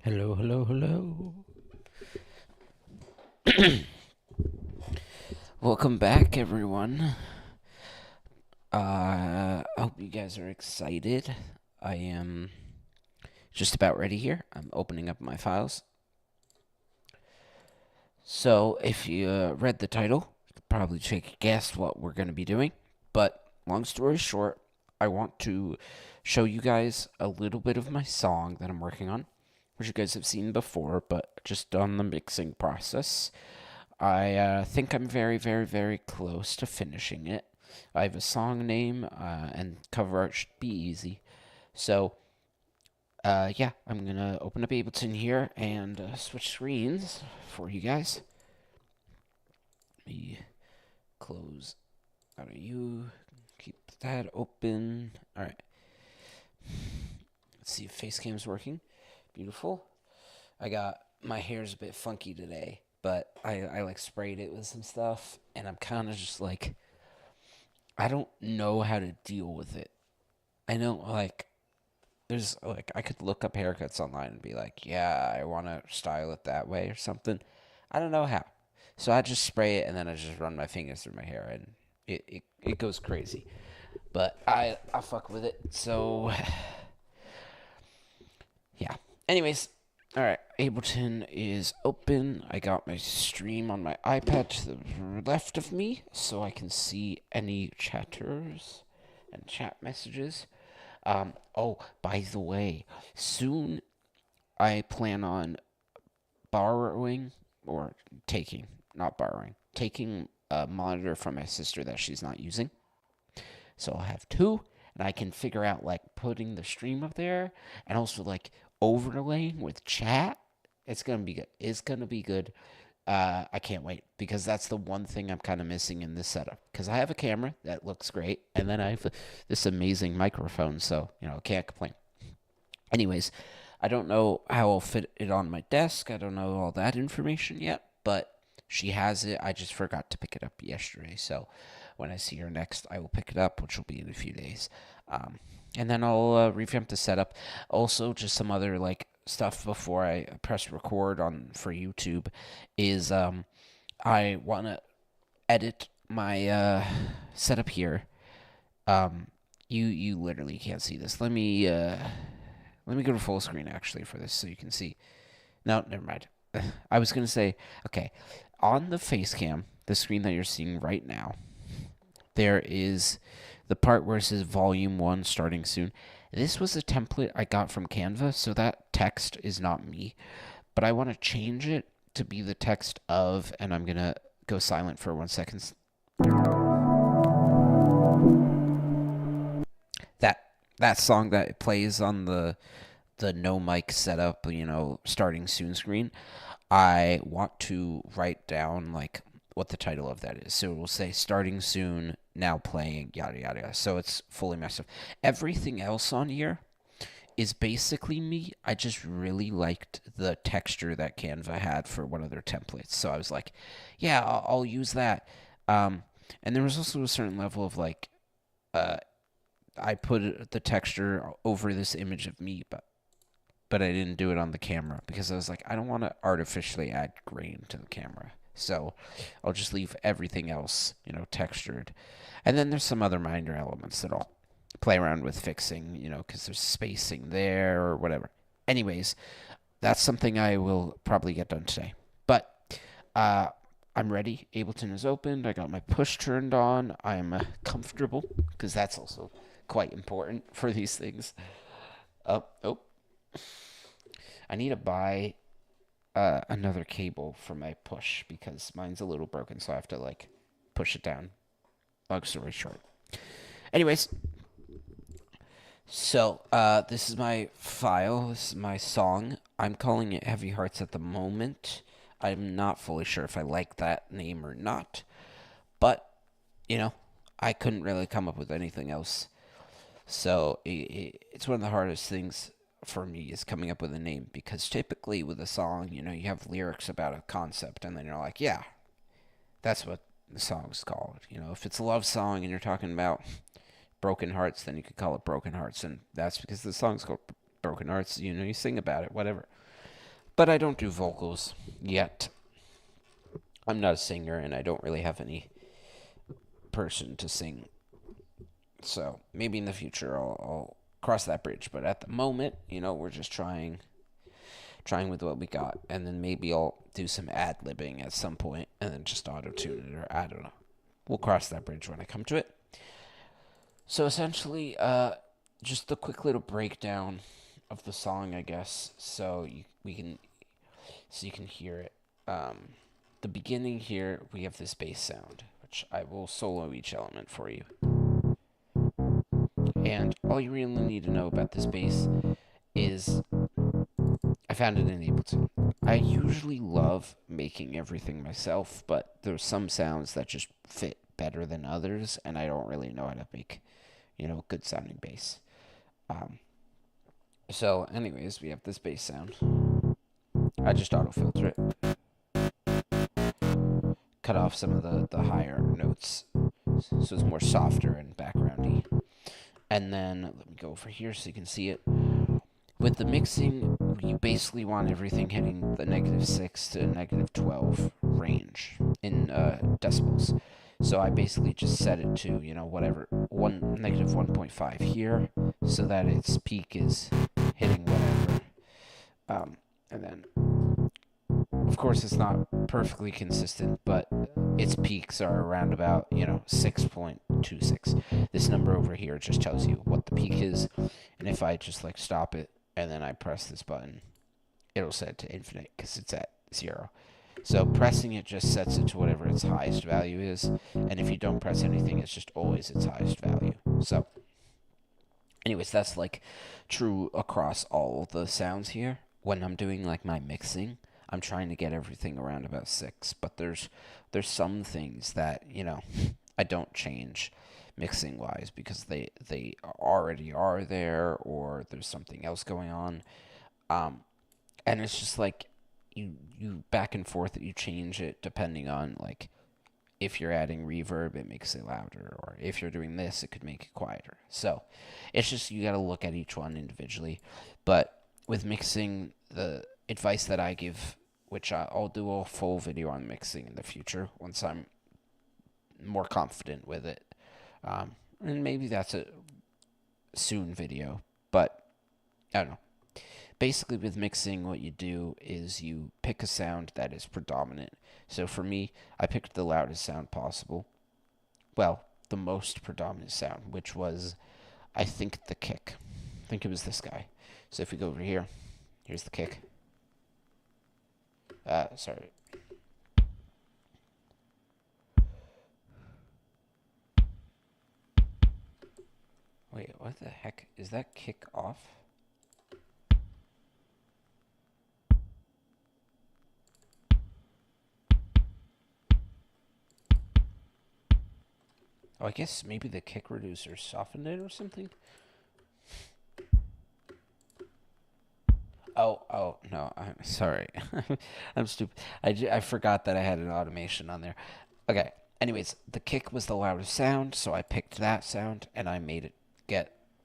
Hello, hello, hello. Welcome back, everyone. I hope you guys are excited. I am just about ready here. I'm opening up my files. So, if you read the title, you could probably take a guess what we're going to be doing. But, long story short, I want to show you guys a little bit of my song that I'm working on, which you guys have seen before, but just on the mixing process. I think I'm very, very, very close to finishing it. I have a song name, and cover art should be easy. So, yeah, I'm gonna open up Ableton here and switch screens for you guys. Let me close out of you. Keep that open. All right. Let's see if Facecam's working. Beautiful. I got my hair's a bit funky today, but I like sprayed it with some stuff, and I'm kind of just like I don't know how to deal with it. I know like there's like I could look up haircuts online and be like, yeah, I want to style it that way or something. I don't know how. So I just spray it and then I just run my fingers through my hair and it goes crazy. But I fuck with it. So yeah. Anyways, all right. Ableton is open. I got my stream on my iPad to the left of me so I can see any chatters and chat messages. Oh, by the way, soon I plan on borrowing or taking, not borrowing, taking a monitor from my sister that she's not using. So I'll have two, and I can figure out like putting the stream up there and also like overlaying with chat. It's gonna be good. It's gonna be good. I can't wait because that's the one thing I'm kind of missing in this setup. Because I have a camera that looks great, and then I have this amazing microphone, so can't complain. Anyways, I don't know how I'll fit it on my desk. I don't know all that information yet, but she has it. I just forgot to pick it up yesterday, so when I see her next, I will pick it up, which will be in a few days. And then I'll revamp the setup. Also, just some other like stuff before I press record on for YouTube is I want to edit my setup here. You literally can't see this. Let me go to full screen actually for this so you can see. No, never mind. I was gonna say, okay, on the face cam, the screen that you're seeing right now, there is the part where it says volume 1 starting soon. This was a template I got from Canva, so that text is not me. But I want to change it to be the text of, and I'm going to go silent for 1 second. That that song that plays on the no mic setup, starting soon screen. I want to write down like what the title of that is. So it will say starting soon, now playing, yada yada yada. So it's fully messed up. Everything else on here is basically me. I just really liked the texture that Canva had for one of their templates. So I was like, yeah, I'll use that. And there was also a certain level of like, uh, I put the texture over this image of me, but I didn't do it on the camera because I was like, I don't want to artificially add grain to the camera. So I'll just leave everything else, textured. And then there's some other minor elements that I'll play around with fixing, because there's spacing there or whatever. Anyways, that's something I will probably get done today. But I'm ready. Ableton is opened. I got my push turned on. I'm comfortable because that's also quite important for these things. Oh, I need to buy another cable for my push because mine's a little broken, so I have to like push it down. Long story short. Anyways, so this is my file. This is my song. I'm calling it Heavy Hearts at the moment. I'm not fully sure if I like that name or not, but I couldn't really come up with anything else. So it's one of the hardest things for me is coming up with a name because typically with a song, you have lyrics about a concept and then you're like, yeah, that's what the song's called. If it's a love song and you're talking about broken hearts, then you could call it Broken Hearts, and that's because the song's called Broken Hearts. You sing about it, whatever. But I don't do vocals yet. I'm not a singer, and I don't really have any person to sing. So maybe in the future I'll cross that bridge. But at the moment, we're just trying with what we got, and then maybe I'll do some ad libbing at some point, and then just auto tune it, or I don't know. We'll cross that bridge when I come to it. So essentially, just a quick little breakdown of the song, I guess, so you can hear it. The beginning here, we have this bass sound, which I will solo each element for you. And all you really need to know about this bass is I found it in Ableton. I usually love making everything myself, but there's some sounds that just fit better than others, and I don't really know how to make, good sounding bass. So, anyways, we have this bass sound. I just auto filter it, cut off some of the higher notes, so it's more softer and backgroundy. And then let me go over here so you can see it. With the mixing, you basically want everything hitting the -6 to -12 range in decibels. So I basically just set it to, whatever, -1.5 here, so that its peak is hitting whatever. And then, of course, it's not perfectly consistent, but its peaks are around about, 6.26. This number over here just tells you what the peak is, and if I just stop it and then I press this button, it'll set it to infinite because it's at 0. So pressing it just sets it to whatever its highest value is, and if you don't press anything, it's just always its highest value. So anyways, that's true across all the sounds here. When I'm doing my mixing, I'm trying to get everything around about 6, but there's some things that, I don't change mixing wise because they already are there, or there's something else going on. And it's just you back and forth that you change it depending on if you're adding reverb, it makes it louder, or if you're doing this, it could make it quieter. So it's just you got to look at each one individually. But with mixing, the advice that I give, which I'll do a full video on mixing in the future once I'm more confident with it, and maybe that's a soon video, but I don't know. Basically, with mixing, what you do is you pick a sound that is predominant. So for me, I picked the loudest sound possible. Well, the most predominant sound, which was, I think, the kick. I think it was this guy. So if we go over here, here's the kick. Sorry. Wait, what the heck? Is that kick off? Oh, I guess maybe the kick reducer softened it or something? Oh, no, I'm sorry. I'm stupid. I forgot that I had an automation on there. Okay, anyways, the kick was the loudest sound, so I picked that sound, and I made it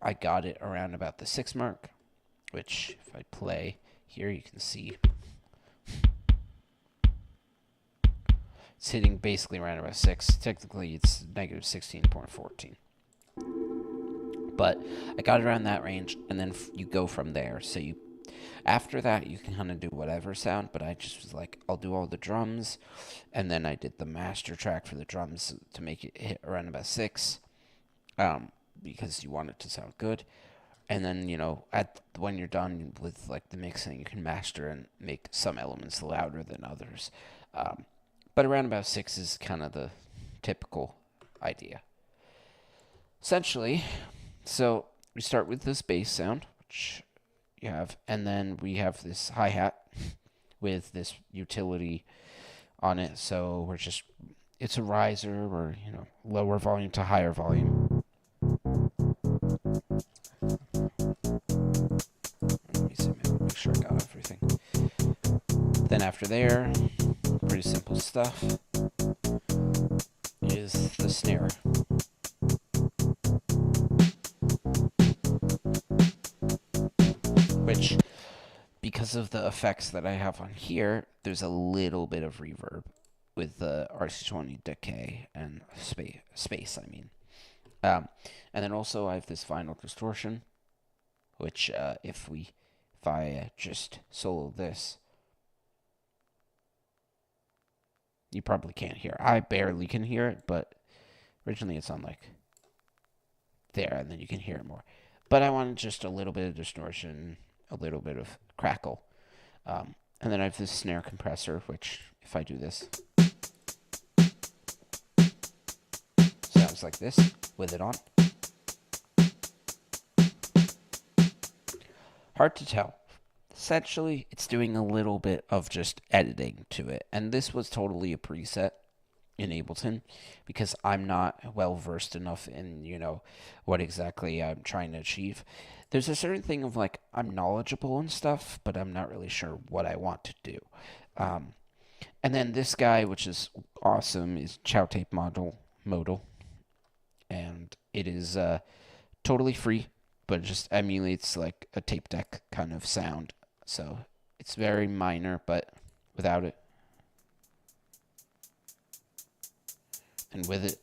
I got it around about the 6 mark, which, if I play here, you can see it's hitting basically around about 6. Technically, it's -16.14. But I got it around that range, and then you go from there. So after that, you can kind of do whatever sound, but I just was I'll do all the drums, and then I did the master track for the drums to make it hit around about 6, because you want it to sound good. And then, when you're done with the mixing, you can master and make some elements louder than others. But around about 6 is kind of the typical idea. Essentially, so we start with this bass sound, which you have, and then we have this hi-hat with this utility on it. So it's a riser, or, lower volume to higher volume. Let me see, make sure I got everything. Then after there, pretty simple stuff, is the snare. Which, because of the effects that I have on here, there's a little bit of reverb with the RC20 decay and space. I mean, um, and then also I have this final distortion, which if I just solo this, you probably can't hear. I barely can hear it, but originally it's on like there, and then you can hear it more. But I wanted just a little bit of distortion, a little bit of crackle. And then I have this snare compressor, which, if I do this, sounds like this with it on. Hard to tell. Essentially, it's doing a little bit of just editing to it. And this was totally a preset in Ableton because I'm not well versed enough in, what exactly I'm trying to achieve. There's a certain thing of like, I'm knowledgeable and stuff, but I'm not really sure what I want to do. And then this guy, which is awesome, is Chow Tape Modal. And it is totally free, but it just emulates like a tape deck kind of sound. So it's very minor, but without it. And with it.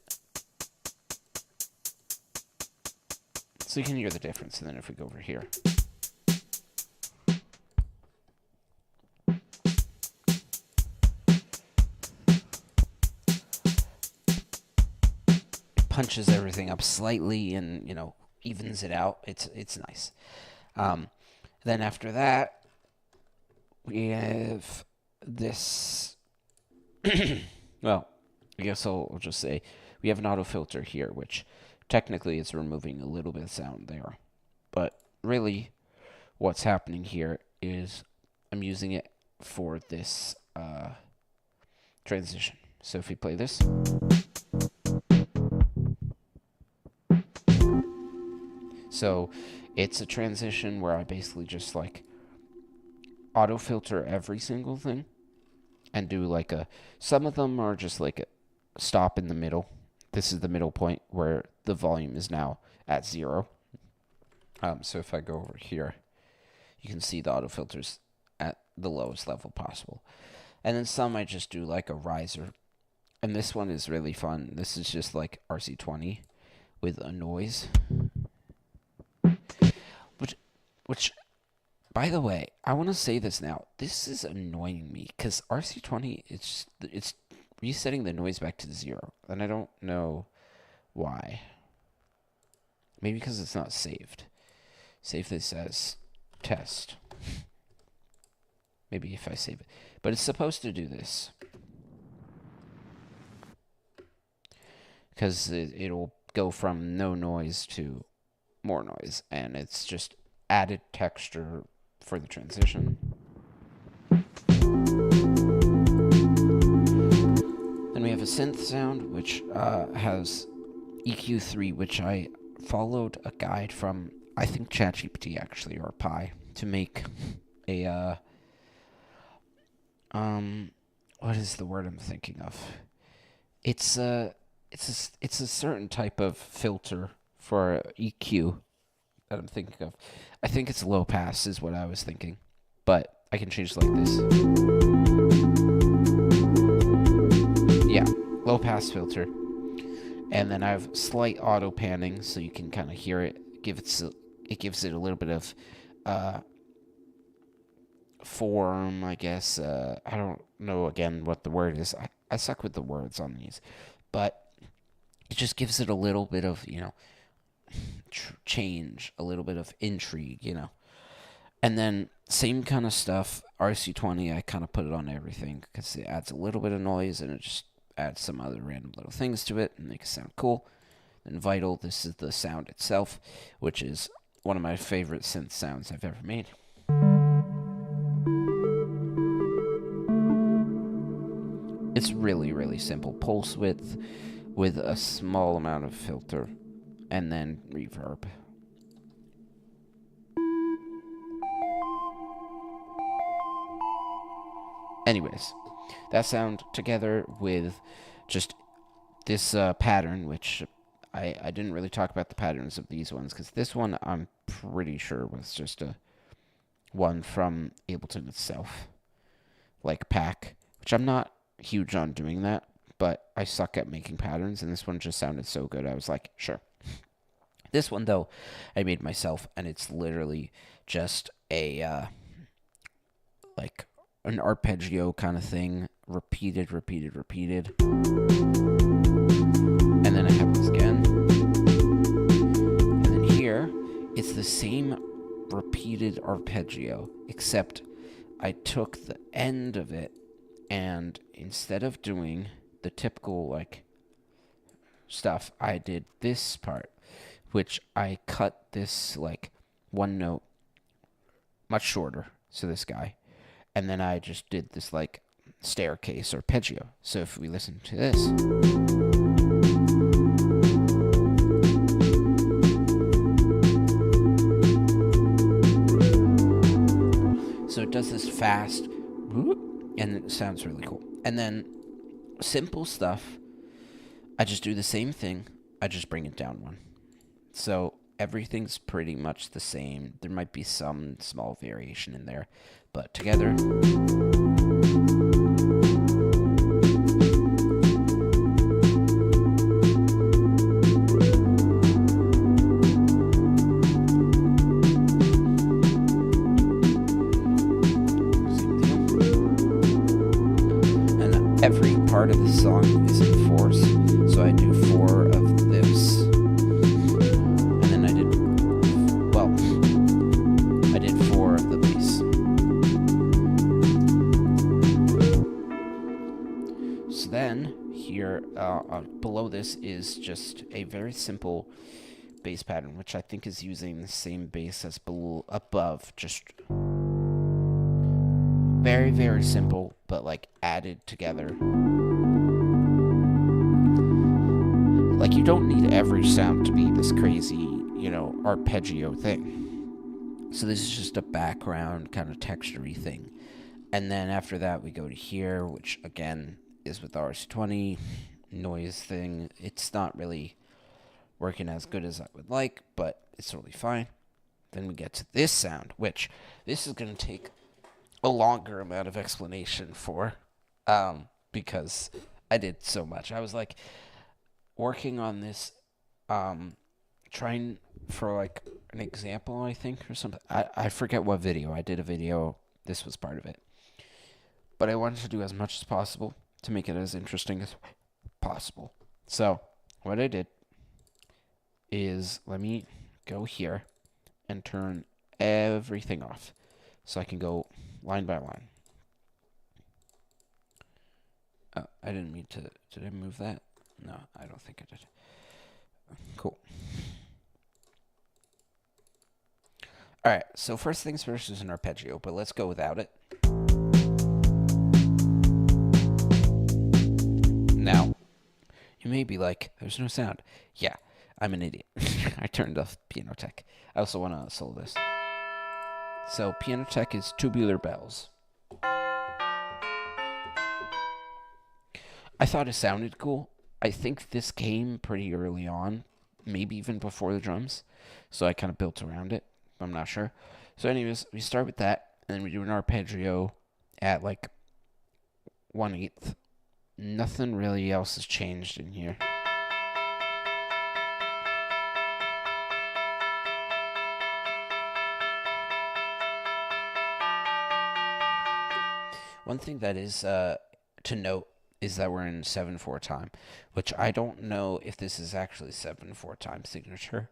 So you can hear the difference. And then if we go over here. It punches everything up slightly and, evens it out. It's nice. Then after that, we have this. Well, I guess I'll just say we have an auto filter here, which technically is removing a little bit of sound there. But really, what's happening here is I'm using it for this transition. So if we play this. So it's a transition where I basically just like auto filter every single thing and do like some of them are just like a stop in the middle. This is the middle point where the volume is now at 0. So if I go over here, you can see the auto filters at the lowest level possible. And then some I just do like a riser. And this one is really fun. This is just like RC20 with a noise. Which, by the way, I want to say this now. This is annoying me because RC20, it's resetting the noise back to 0, and I don't know why. Maybe because it's not saved. Save this as test. Maybe if I save it. But it's supposed to do this. Because it'll go from no noise to more noise, and it's just added texture for the transition. Then we have a synth sound, which has EQ3, which I followed a guide from, I think, ChatGPT actually, or Pi, to make a, what is the word I'm thinking of? It's a certain type of filter for EQ that I'm thinking of. I think it's low pass is what I was thinking, but I can change it like this. Yeah, low pass filter. And then I have slight auto panning so you can kind of hear it. It gives it a little bit of form, I guess. I don't know again what the word is. I suck with the words on these. But it just gives it a little bit of, change, a little bit of intrigue, And then same kind of stuff, RC20, I kind of put it on everything because it adds a little bit of noise and it just adds some other random little things to it and makes it sound cool. Then Vital, this is the sound itself, which is one of my favorite synth sounds I've ever made. It's really, really simple. Pulse width with a small amount of filter and then reverb. Anyways, that sound together with just this pattern, which I didn't really talk about the patterns of these ones, because this one I'm pretty sure was just a one from Ableton itself, like Pack, which I'm not huge on doing that, but I suck at making patterns, and this one just sounded so good. I was like, sure. This one, though, I made myself, and it's literally just a, like, an arpeggio kind of thing, repeated. And then it happens again. And then here, it's the same repeated arpeggio, except I took the end of it, and instead of doing the typical, like, stuff, I did this part, which I cut this, like, one note much shorter, so this guy, and then I just did this, like, staircase arpeggio. So if we listen to this, so it does this fast, and it sounds really cool. And then simple stuff, I just do the same thing, I just bring it down one. So everything's pretty much the same. There might be some small variation in there, but together. And every part of the song is in fours, so I do 4 of this. I did 4 of the bass. So then, here, below this is just a very simple bass pattern, which I think is using the same bass as above, just very, very simple, but, like, added together. Like, you don't need every sound to be this crazy, arpeggio thing. So this is just a background kind of texture-y thing. And then after that, we go to here, which again is with the RC20 noise thing. It's not really working as good as I would like, but it's totally fine. Then we get to this sound, which this is going to take a longer amount of explanation for, because I did so much. I was like working on this, trying for like an example, I think, or something. I forget what video. I did a video. This was part of it. But I wanted to do as much as possible to make it as interesting as possible. So what I did is, let me go here and turn everything off so I can go line by line. Oh, I didn't mean to. Did I move that? No, I don't think I did. Cool. Alright, so first things first is an arpeggio, but let's go without it. Now, you may be like, there's no sound. Yeah, I'm an idiot. I turned off Piano Tech. I also want to solo this. So, Piano Tech is Tubular Bells. I thought it sounded cool. I think this came pretty early on, maybe even before the drums. So I kind of built around it. I'm not sure. So anyways, we start with that, and then we do an arpeggio at like 1/8. Nothing really else has changed in here. One thing that is to note is that we're in 7/4 time, which I don't know if this is actually 7/4 time signature,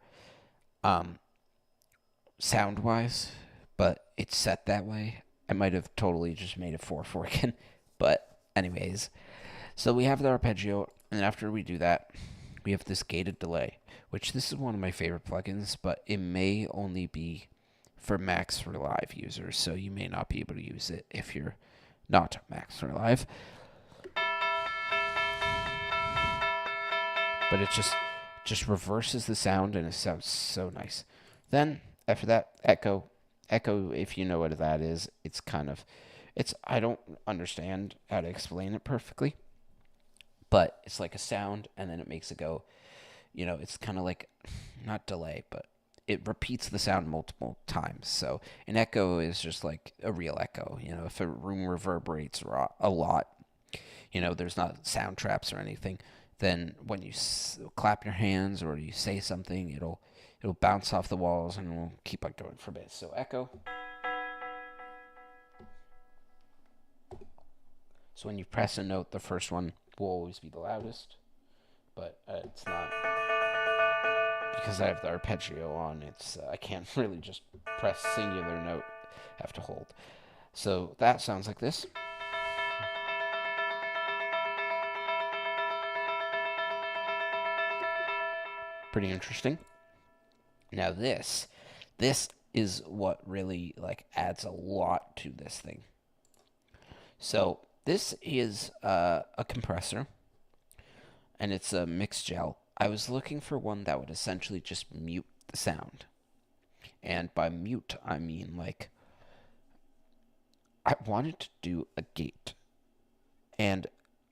sound-wise, but it's set that way. I might have totally just made it 4/4 again, but anyways. So we have the arpeggio, and after we do that, we have this gated delay, which this is one of my favorite plugins, but it may only be for Max for Live users, so you may not be able to use it if you're not Max for Live. But it just reverses the sound, and it sounds so nice. Then after that, echo. Echo, if you know what that is, it's kind of, I don't understand how to explain it perfectly, but it's like a sound, and then it makes it go, it's kind of like, not delay, but it repeats the sound multiple times. So an echo is just like a real echo. If a room reverberates a lot, there's not sound traps or anything. Then when you clap your hands or you say something, it'll bounce off the walls and it'll keep on going for a bit. So echo. So when you press a note, the first one will always be the loudest, but it's not, because I have the arpeggio on. I can't really just press singular note. I have to hold. So that sounds like this. Pretty interesting. Now this is what really like adds a lot to this thing. So this is a compressor, and it's a mixed gel. I was looking for one that would essentially just mute the sound. And by mute, I mean like I wanted to do a gate. And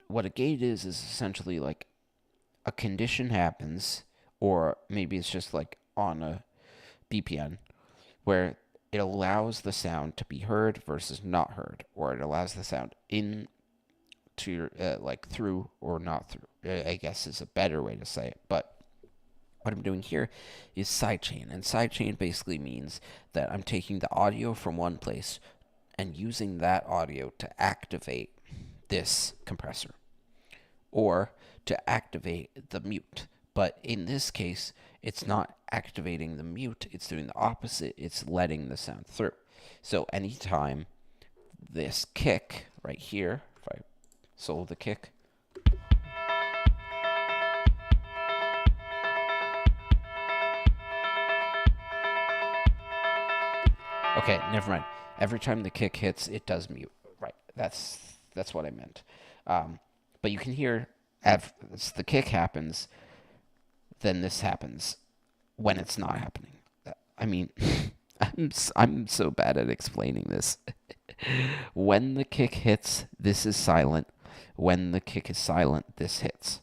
what a gate is essentially like a condition happens, or maybe it's just like on a BPN, where it allows the sound to be heard versus not heard, or it allows the sound in to your like through or not through. I guess is a better way to say it. But what I'm doing here is sidechain, and sidechain basically means that I'm taking the audio from one place and using that audio to activate this compressor, or to activate the mute. But in this case, it's not activating the mute, it's doing the opposite, it's letting the sound through. So anytime this kick right here, if I solo the kick, okay, never mind. Every time the kick hits, it does mute. Right, that's what I meant. But you can hear as the kick happens, then this happens when it's not happening. I mean, I'm so bad at explaining this. When the kick hits, this is silent. When the kick is silent, this hits.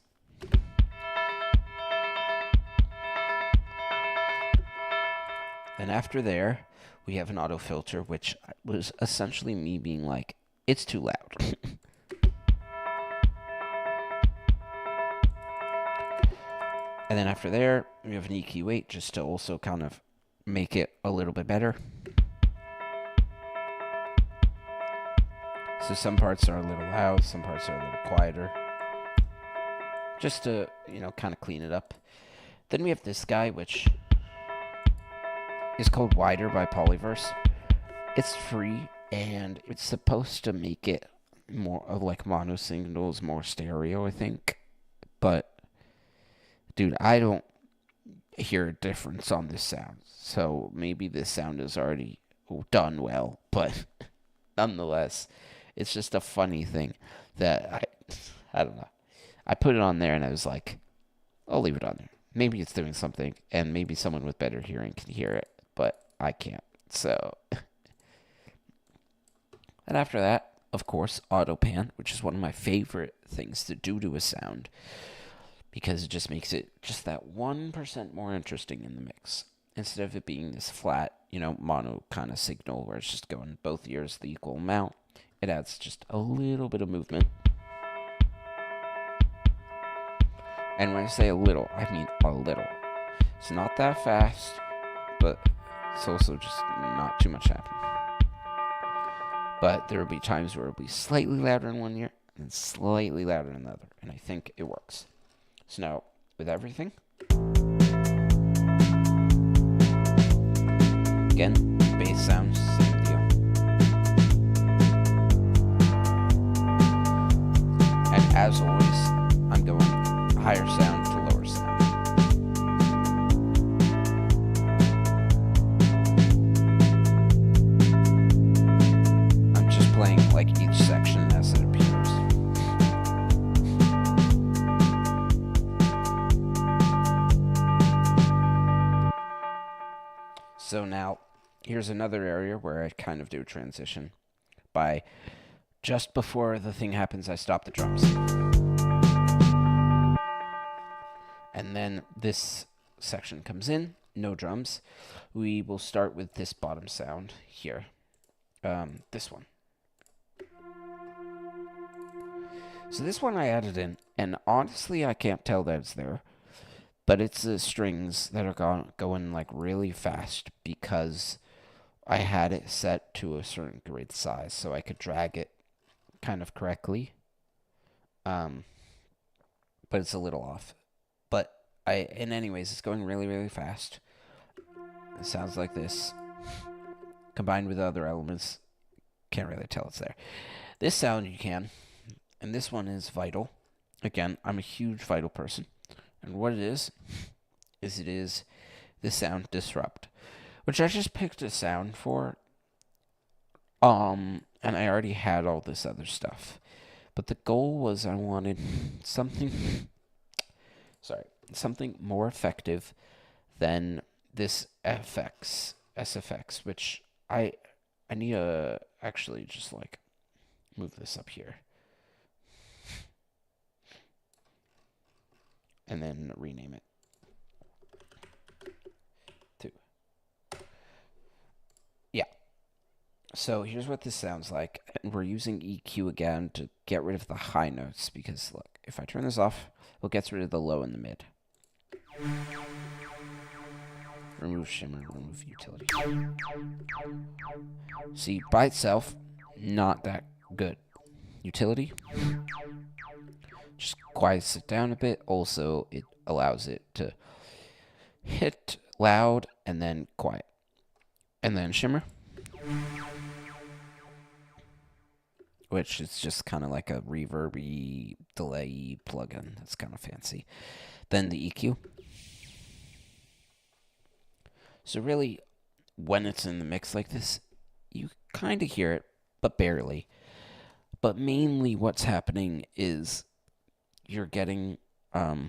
Then after there, we have an auto filter, which was essentially me being like, it's too loud. And then after there, we have an EQ8 just to also kind of make it a little bit better. So some parts are a little loud, some parts are a little quieter. Just to, kind of clean it up. Then we have this guy, which is called Wider by Polyverse. It's free, and it's supposed to make it more of like mono signals, more stereo, I think. But dude, I don't hear a difference on this sound. So maybe this sound is already done well, but nonetheless, it's just a funny thing that I don't know. I put it on there and I was like, I'll leave it on there. Maybe it's doing something, and maybe someone with better hearing can hear it, but I can't. So, and after that, of course, auto pan, which is one of my favorite things to do to a sound, because it just makes it just that 1% more interesting in the mix. Instead of it being this flat, mono kind of signal where it's just going both ears the equal amount, it adds just a little bit of movement. And when I say a little, I mean a little. It's not that fast, but it's also just not too much happening. But there will be times where it'll be slightly louder in one ear and slightly louder in the other. And I think it works. So now, with everything, again, bass sounds, same deal. And as always, I'm going higher sound to lower sound. I'm just playing like each section as it appears. So now, here's another area where I kind of do a transition. By just before the thing happens, I stop the drums. And then this section comes in, no drums, we will start with this bottom sound here. This one. So this one I added in, and honestly, I can't tell that it's there. But it's the strings that are going like really fast because I had it set to a certain grid size so I could drag it kind of correctly. But it's a little off. But and anyways, it's going really, really fast. It sounds like this. Combined with other elements, can't really tell it's there. This sound you can, and this one is vital. Again, I'm a huge vital person. And what it is it is the sound disrupt, which I just picked a sound for. And I already had all this other stuff. But the goal was I wanted something something more effective than this SFX, which I need to actually just like move this up here. And then rename it to. Yeah. So here's what this sounds like. And we're using EQ again to get rid of the high notes because look, if I turn this off, it gets rid of the low and the mid. Remove shimmer, remove utility. See, by itself, not that good. Utility just quiets it down a bit. Also, it allows it to hit loud and then quiet. And then shimmer, which is just kind of like a reverby delay plugin. That's kind of fancy. Then the EQ. So really, when it's in the mix like this, you kind of hear it, but barely. But mainly what's happening is you're getting, oh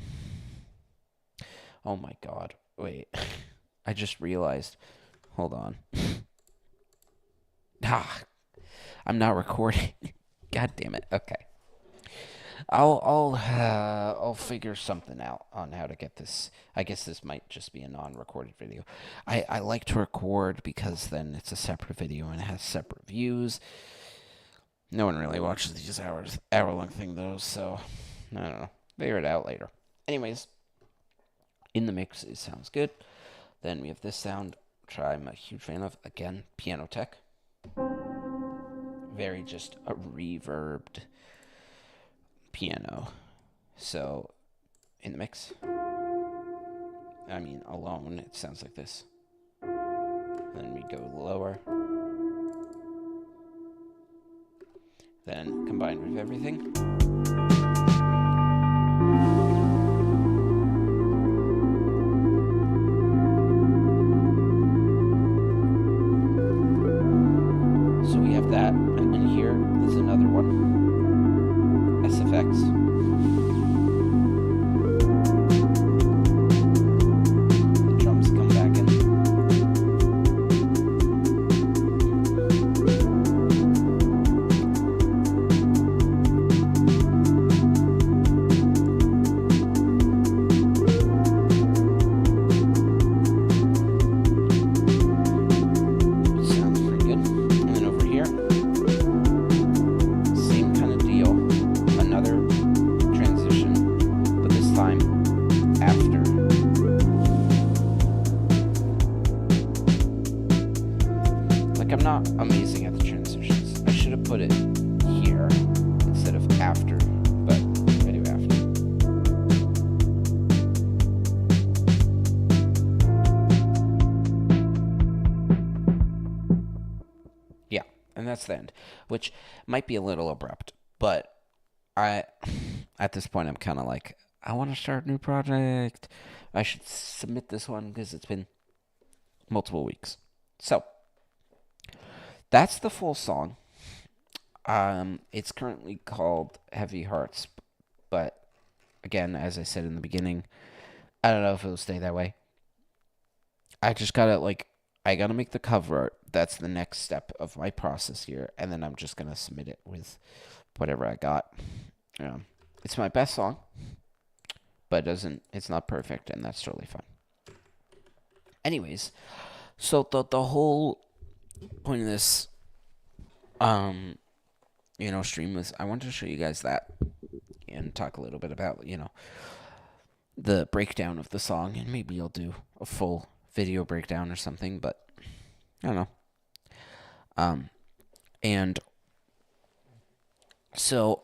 my god, wait, I just realized, hold on. I'm not recording. God damn it. Okay. I'll figure something out on how to get this. I guess this might just be a non-recorded video. I like to record because then it's a separate video and it has separate views. No one really watches these hour-long thing though, so I don't know. Figure it out later. Anyways, in the mix, it sounds good. Then we have this sound, which I'm a huge fan of. Again, Piano Tech. Very just a reverbed piano. So, in the mix, I mean, alone, it sounds like this. Then we go lower. Then combined with everything. So we have that, and then here is another one. SFX. I'm not amazing at the transitions. I should have put it here instead of after, but I do after. Yeah, and that's the end, which might be a little abrupt, but at this point, I'm kind of like, I want to start a new project. I should submit this one because it's been multiple weeks. So, that's the full song. It's currently called Heavy Hearts, but again, as I said in the beginning, I don't know if it'll stay that way. I just gotta, I gotta make the cover art. That's the next step of my process here, and then I'm just gonna submit it with whatever I got. It's my best song, but it's not perfect, and that's totally fine. Anyways, so the whole point of this um stream was I wanted to show you guys that and talk a little bit about the breakdown of the song, and maybe I'll do a full video breakdown or something, but I don't know. And so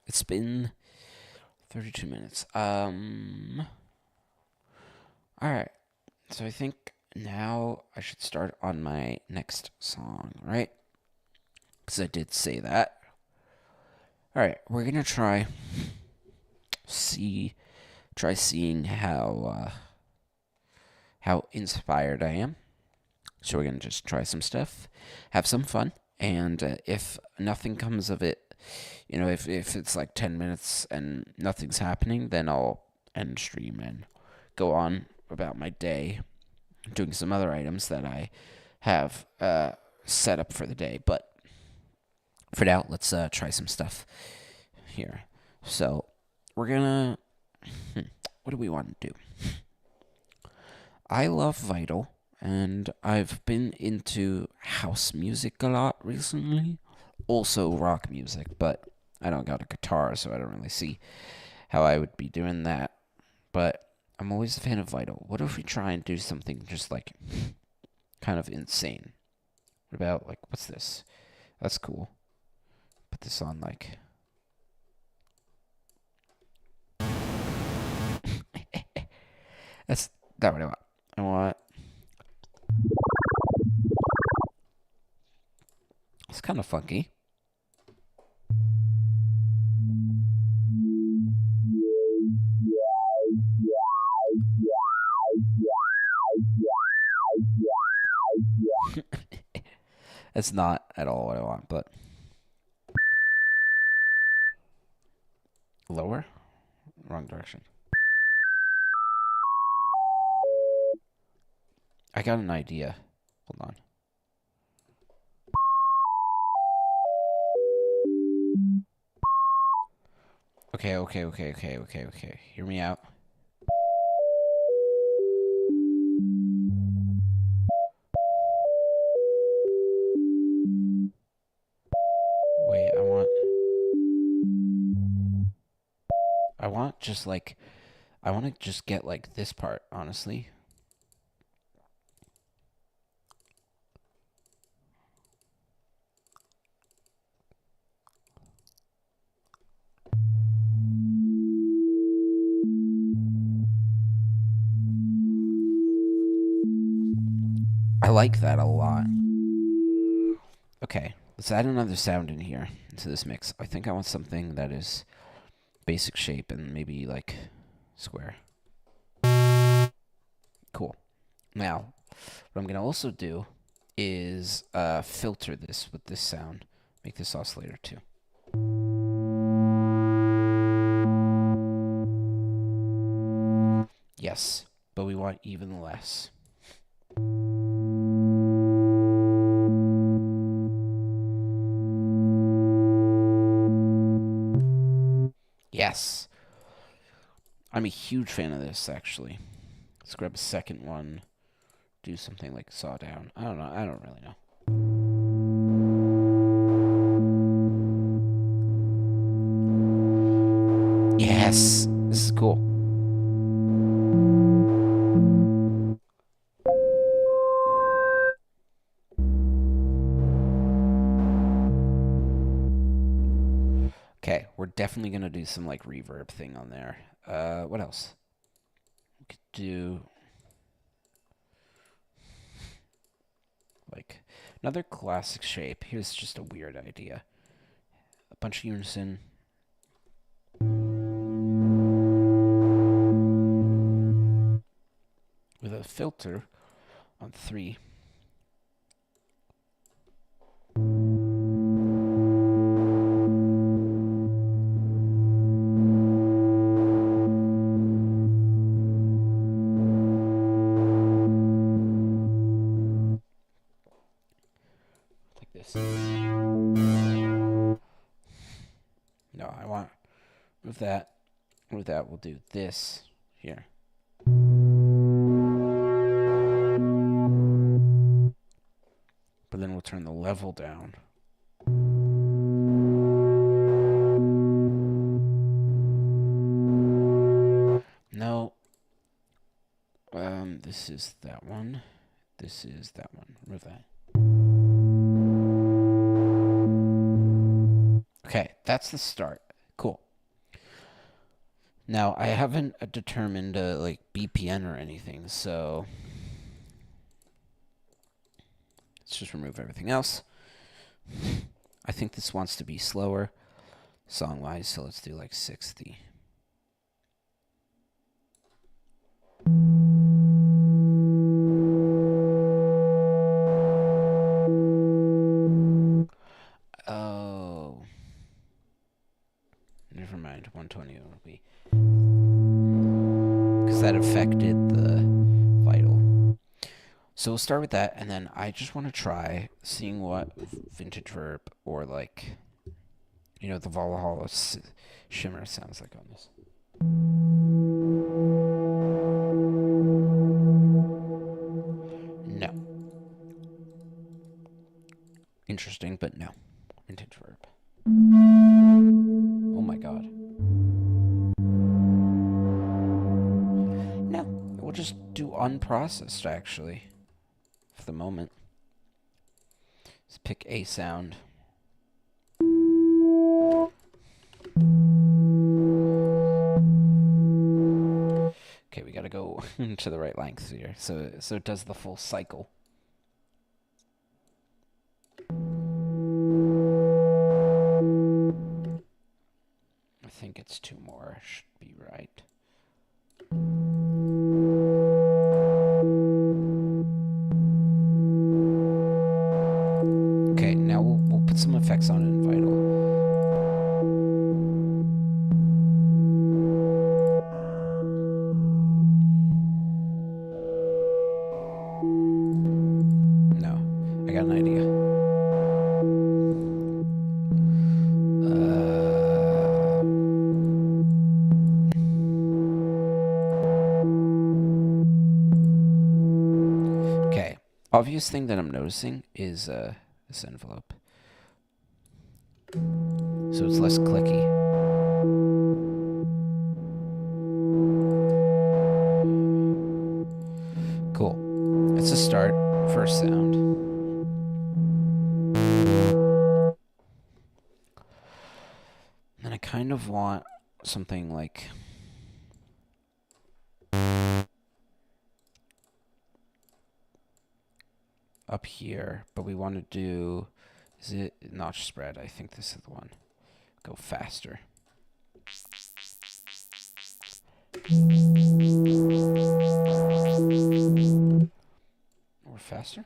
it's been 32 minutes. All right. So I think now I should start on my next song, right? Because I did say that. All right, we're gonna try seeing how inspired I am. So we're gonna just try some stuff, have some fun, and if nothing comes of it, if it's like 10 minutes and nothing's happening, then I'll end stream and go on about my day, doing some other items that I have set up for the day. But for now, let's try some stuff here. So we're gonna. What do we want to do? I love Vital, and I've been into house music a lot recently. Also rock music, but I don't got a guitar, so I don't really see how I would be doing that. But I'm always a fan of Vital. What if we try and do something just like kind of insane? What about like what's this? That's cool. Put this on like that's not what I want. I want it's kind of funky. It's not at all what I want, but lower? Wrong direction. I got an idea. Hold on. Okay. Hear me out. Wait, I want just like I want to just get like this part, honestly. I like that a lot. Okay, let's add another sound in here into this mix. I think I want something that is basic shape and maybe like square. Cool. Now, what I'm going to also do is filter this with this sound. Make this oscillator too. Yes, but we want even less. Yes. I'm a huge fan of this, actually. Let's grab a second one. Do something like sawdown. I don't know. I don't really know. Yes. This is cool. Okay, we're definitely going to do some like reverb thing on there. What else? We could do like another classic shape. Here's just a weird idea. A bunch of unison. With a filter on 3. Like this. No, I want with that. With that, we'll do this here. level down. No. This is that one. This is that one. Remove that. Okay, that's the start. Cool. Now, I haven't determined like BPN or anything, so let's just remove everything else. I think this wants to be slower song-wise, so let's do like 60. Oh. Never mind, 120 will be. Because that affected the vital. So we'll start with that, and then I just want to try seeing what vintage verb or like, you know, the Valhalla shimmer sounds like on this. No. Interesting, but no. Vintage verb. Oh my god. No. We'll just do unprocessed, actually. For the moment. Let's pick a sound. Okay, we gotta go to the right length here. So it does the full cycle. I think it's 2 more. Should be right. Okay, now we'll put some effects on it in Vital. No, I got an idea. Okay, obvious thing that I'm noticing is this envelope. So it's less clicky. Cool. It's a start. First sound. And I kind of want something like up here, but we want to do, is it notch spread? I think this is the one. Go faster. Or faster?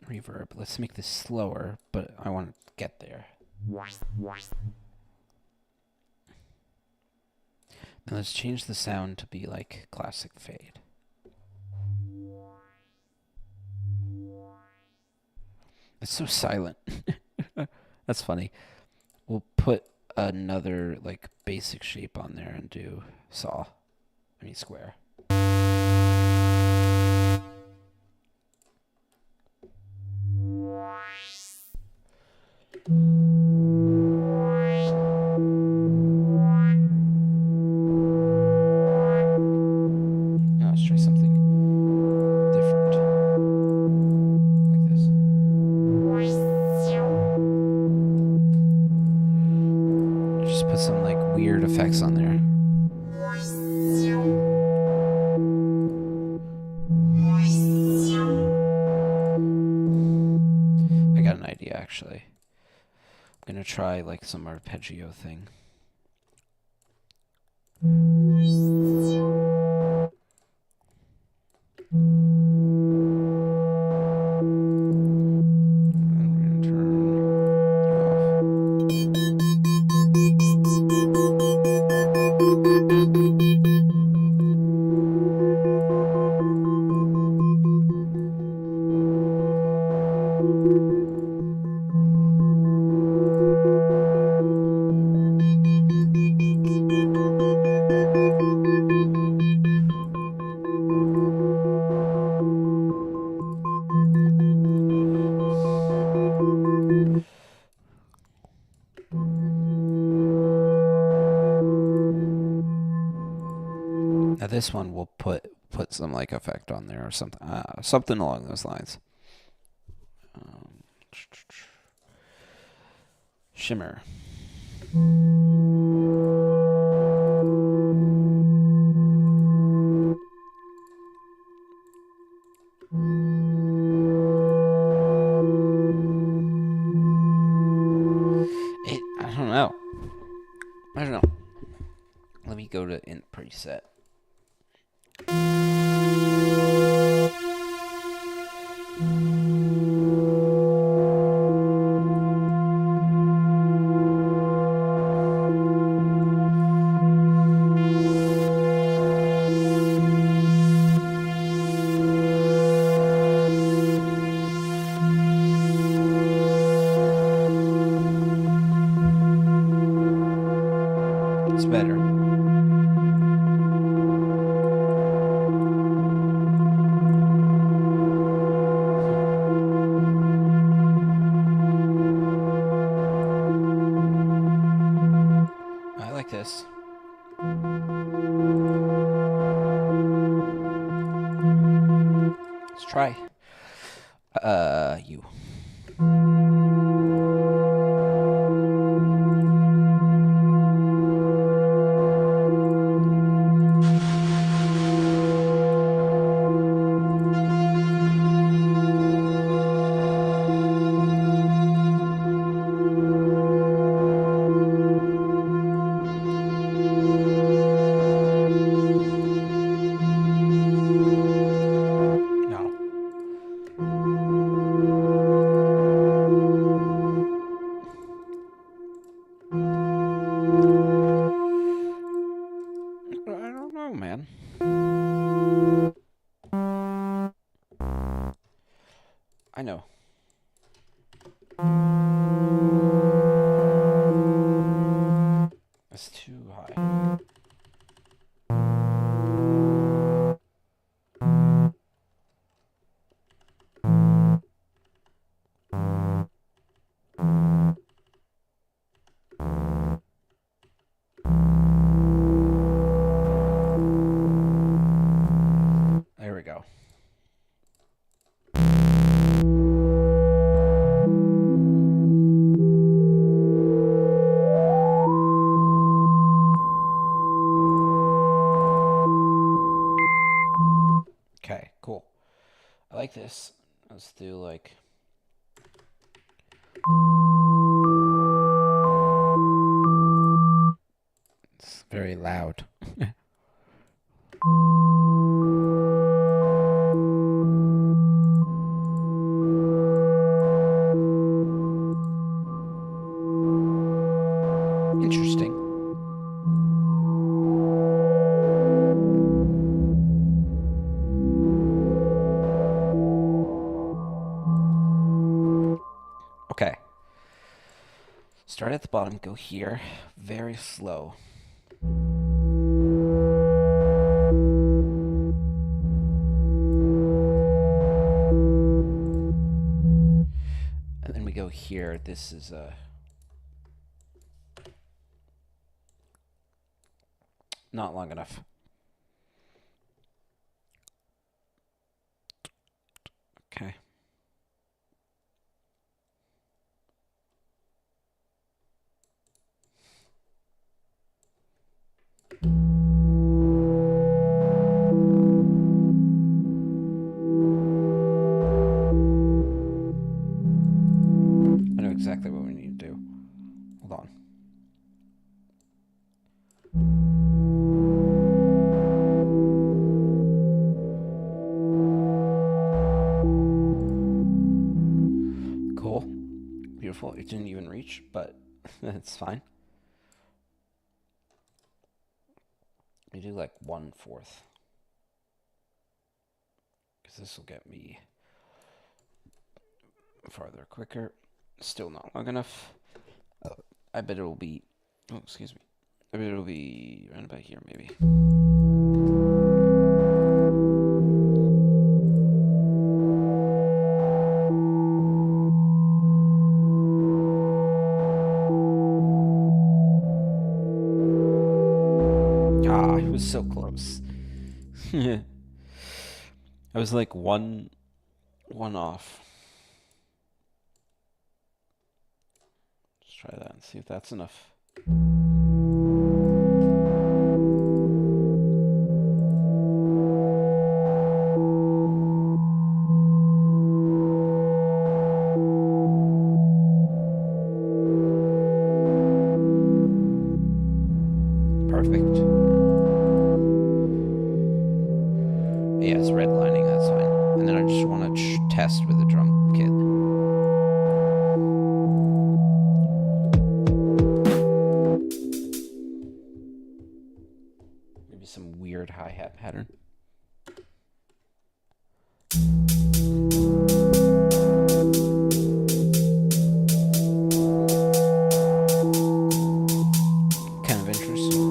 Reverb. Let's make this slower, but I want to get there. Now let's change the sound to be like classic fade. It's so silent. That's funny. We'll put another like basic shape on there and do square. Now let's try something different. Like this. Just put some like weird effects on there. I got an idea actually. I'm gonna try like some arpeggio thing. Now this one will put some like effect on there or something, something along those lines. Um, Shimmer. I don't know. I don't know. Let me go to in preset. It's better. I like this. Let's try. You. No. I don't know, man. I know. That's too high. There we go. Okay, cool. I like this. Let's do like. It's very loud. Interesting. Okay. Start at the bottom, go here. Very slow. And then we go here. This is not long enough. Okay. I know exactly what we need to do. Hold on. Cool. Beautiful. It didn't even reach, but it's fine. We do like 1/4. Because this will get me Farther, quicker. Still not long enough. I bet it'll be. Oh, excuse me. I bet it'll be right about here, maybe. Ah, it was so close. I was like one off. Let's try that and see if that's enough. Perfect. Yeah, it's redlining, that's fine. And then I just want to test with the drum kit. Maybe some weird hi-hat pattern. Kind of interesting.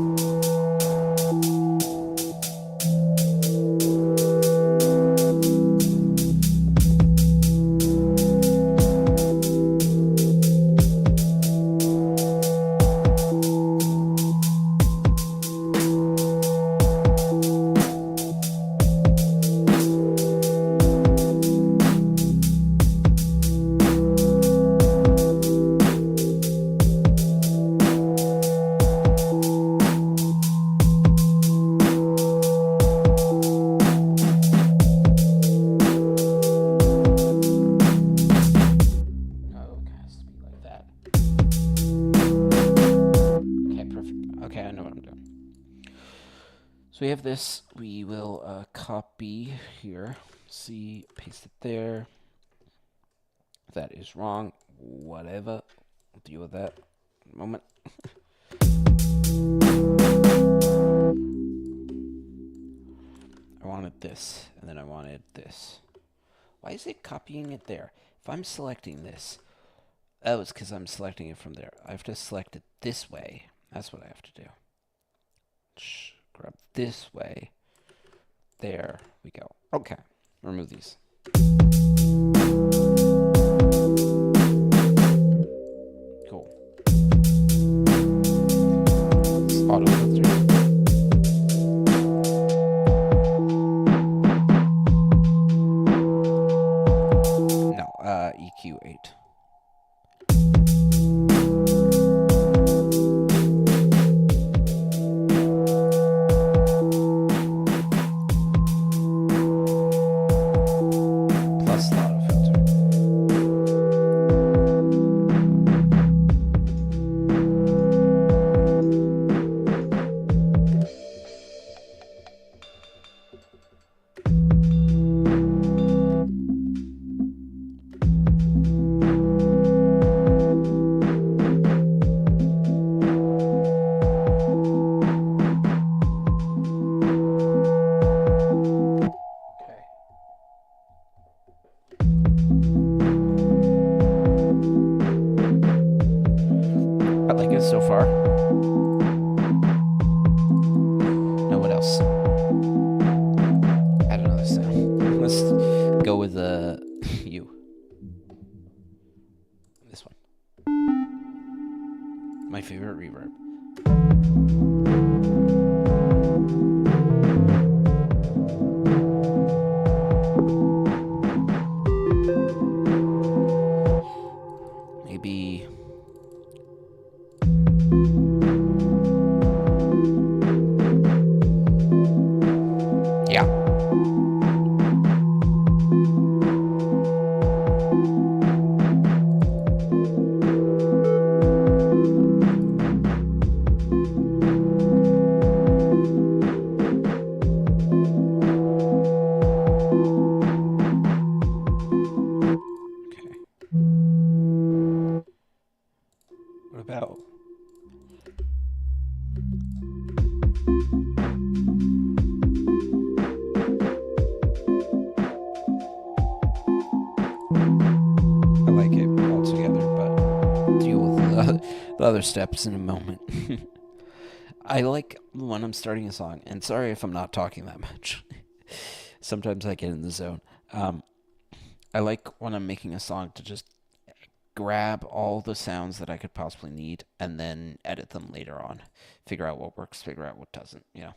Okay, I know what I'm doing. So we have this. We will copy here. See, paste it there. That is wrong. Whatever. We'll deal with that in a moment. I wanted this, and then I wanted this. Why is it copying it there? If I'm selecting this, oh, it's because I'm selecting it from there. I have to select it this way. That's what I have to do. Grab this way. There we go. Okay, remove these. Cool. Auto filter. No, EQ8. So far. Now what else? Add another sound. Let's go with you. This one. My favorite reverb. Maybe. Yeah. The other steps in a moment. I like when I'm starting a song, and sorry if I'm not talking that much. Sometimes I get in the zone. Um, I like when I'm making a song to just grab all the sounds that I could possibly need and then edit them later on. Figure out what works, figure out what doesn't, you know.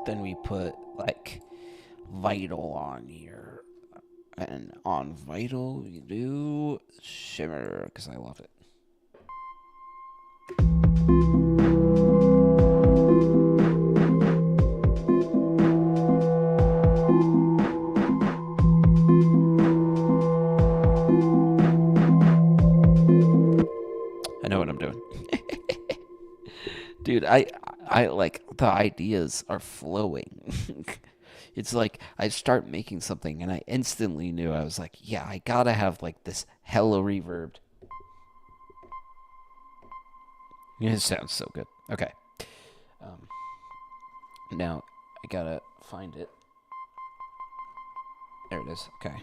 Then we put like Vital on here. And on Vital, we do Shimmer because I love it. I know what I'm doing. Dude, I like the ideas are flowing. It's like I start making something and I instantly knew I was like, yeah, I gotta have like this hella reverbed. It sounds so good. Okay. Now I gotta find it. There it is. Okay.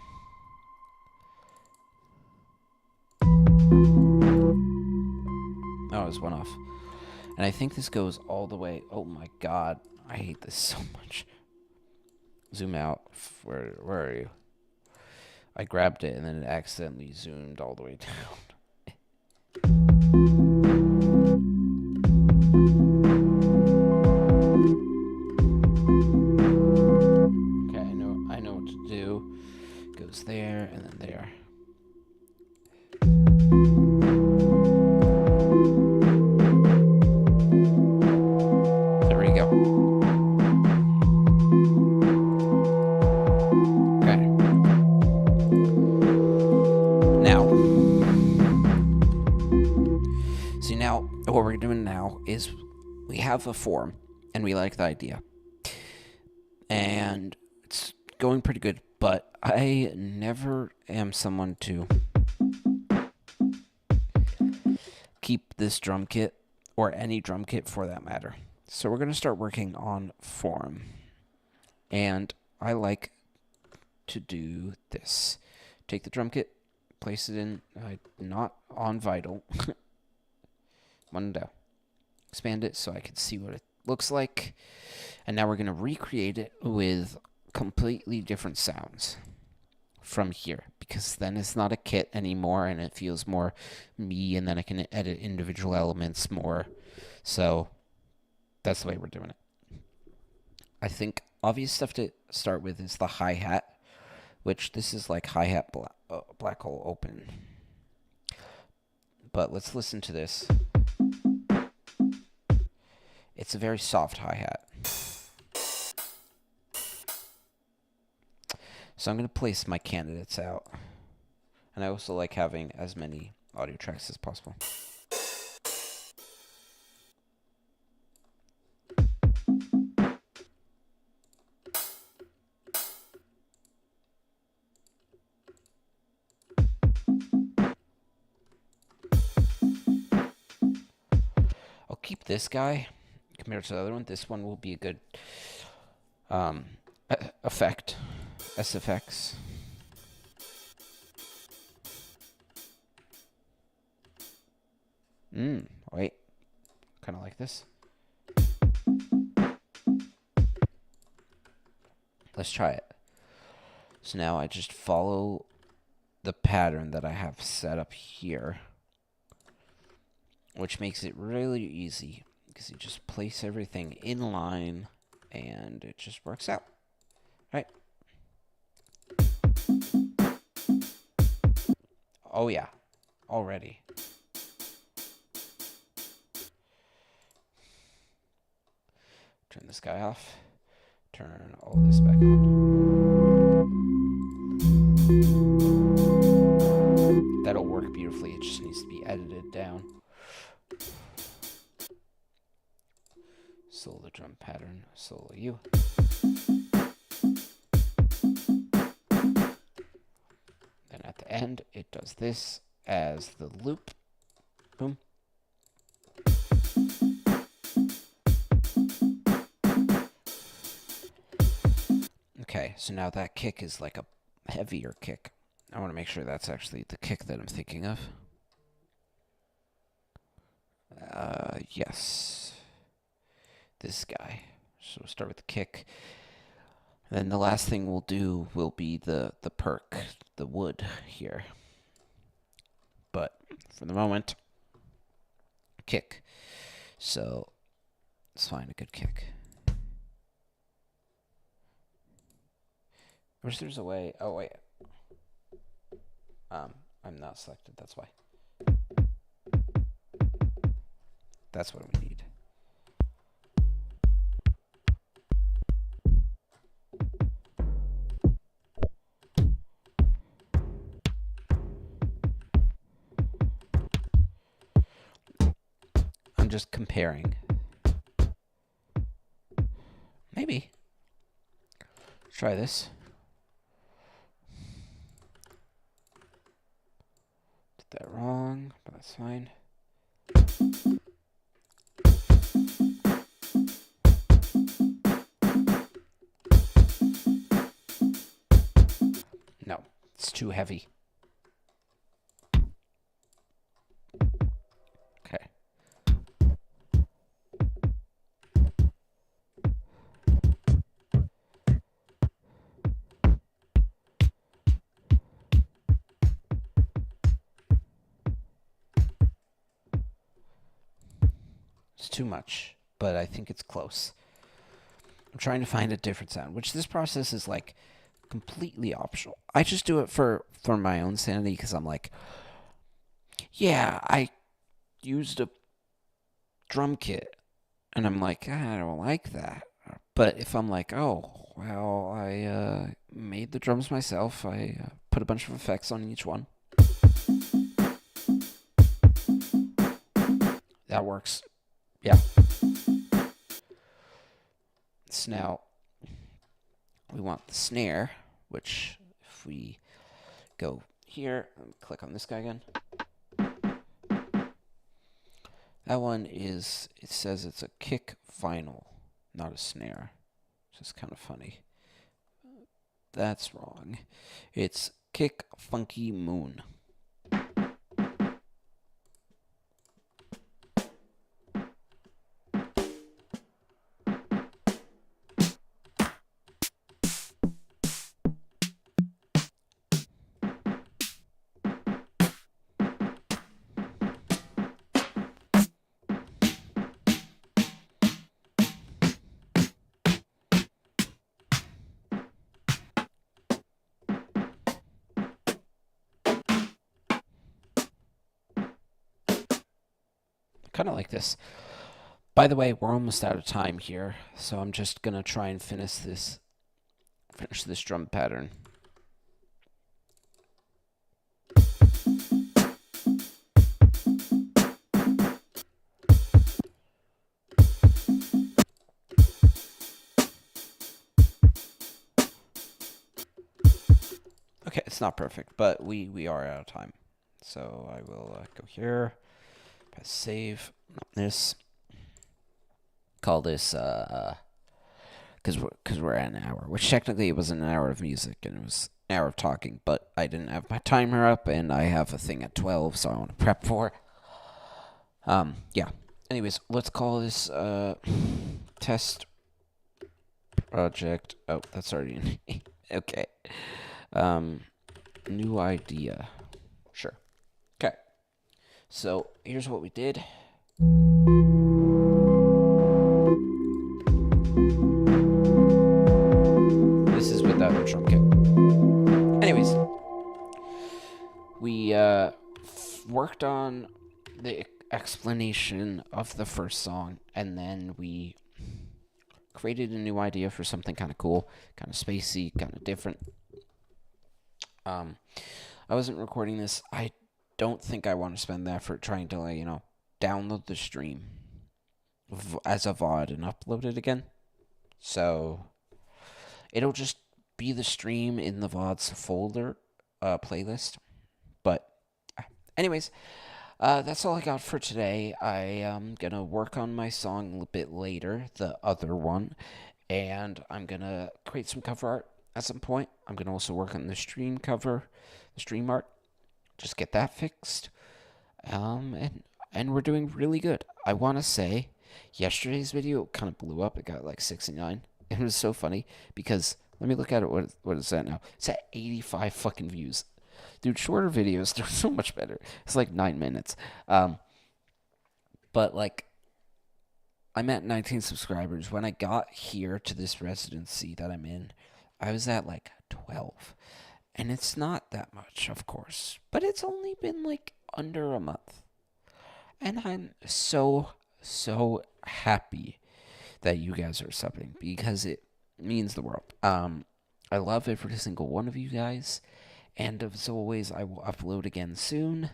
Oh, it was one off. And I think this goes all the way. Oh my god. I hate this so much. Zoom out. Where are you? I grabbed it and then it accidentally zoomed all the way down. Okay, I know what to do. Goes there and then there. There we go. Okay. Now, what we're doing now is we have a form and we like the idea. And it's going pretty good, but I never am someone to keep this drum kit or any drum kit for that matter. So we're going to start working on form. And I like to do this. Take the drum kit, place it in, not on Vital. One down. Expand it so I can see what it looks like. And now we're going to recreate it with completely different sounds from here, because then it's not a kit anymore and it feels more me, and then I can edit individual elements more. So that's the way we're doing it. I think obvious stuff to start with is the hi-hat, which this is like hi-hat black hole open. But let's listen to this. It's a very soft hi-hat. So I'm going to place my candidates out. And I also like having as many audio tracks as possible. I'll keep this guy compared to the other one. This one will be a good effect. SFX. Wait. Kind of like this. Let's try it. So now I just follow the pattern that I have set up here, which makes it really easy because you just place everything in line and it just works out. Right? Oh yeah, already. Turn this guy off. Turn all this back on. That'll work beautifully. It just needs to be edited down. Solo drum pattern, solo you. and it does this as the loop. Boom. Okay, so now that kick is like a heavier kick. I want to make sure that's actually the kick that I'm thinking of. Yes. This guy. So we'll start with the kick. Then the last thing we'll do will be the perk, the wood here. But for the moment, kick. So let's find a good kick. I wish there's a way. Oh wait. I'm not selected. That's why. That's what we need. I'm just comparing. Maybe. Let's try this. Did that wrong, but that's fine. No, it's too heavy. Okay. It's too much, but I think it's close. I'm trying to find a different sound, which this process is like completely optional. I just do it for my own sanity because I'm like, yeah, I used a drum kit, and I'm like, I don't like that. But if I'm like, oh, well, I made the drums myself, I put a bunch of effects on each one. That works. Yeah. So now we want the snare, which if we go here and click on this guy again, that one is, it says it's a kick vinyl, not a snare, which is kind of funny. That's wrong. It's kick funky moon. Kind of like this. By the way, we're almost out of time here, so I'm just gonna try and finish this drum pattern. Okay, it's not perfect, but we are out of time. So I will go here, press save, this, call this, because we're at an hour, which technically it was an hour of music, and it was an hour of talking, but I didn't have my timer up, and I have a thing at 12, so I want to prep for. Yeah. Anyways, let's call this, test project. Oh, that's already in. Okay. New idea. Sure. Okay. So here's what we did. This is without the drum kit. Anyways, we worked on the explanation of the first song, and then we created a new idea for something kind of cool, kind of spacey, kind of different. I wasn't recording this. I don't think I want to spend the effort trying to, like, download the stream as a VOD and upload it again. So it'll just be the stream in the VODs folder, playlist. Anyways, that's all I got for today. I am gonna work on my song a little bit later, the other one, and I'm gonna create some cover art at some point. I'm gonna also work on the stream cover, the stream art. Just get that fixed. And we're doing really good. I want to say, yesterday's video kind of blew up. It got like 69. It was so funny because let me look at it. What is that now? It's at 85 fucking views. Dude, shorter videos, they're so much better. It's like 9 minutes. But like, I'm at 19 subscribers. When I got here to this residency that I'm in, I was at like 12. And it's not that much, of course, but it's only been like under a month. And I'm so happy that you guys are subbing because it means the world. I love every single one of you guys. And as always, I will upload again soon.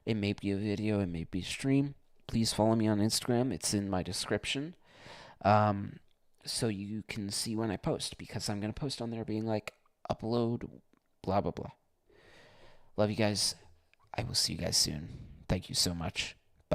It may be a video, it may be a stream. Please follow me on Instagram. It's in my description. So you can see when I post because I'm going to post on there being like, upload, blah, blah, blah. Love you guys. I will see you guys soon. Thank you so much.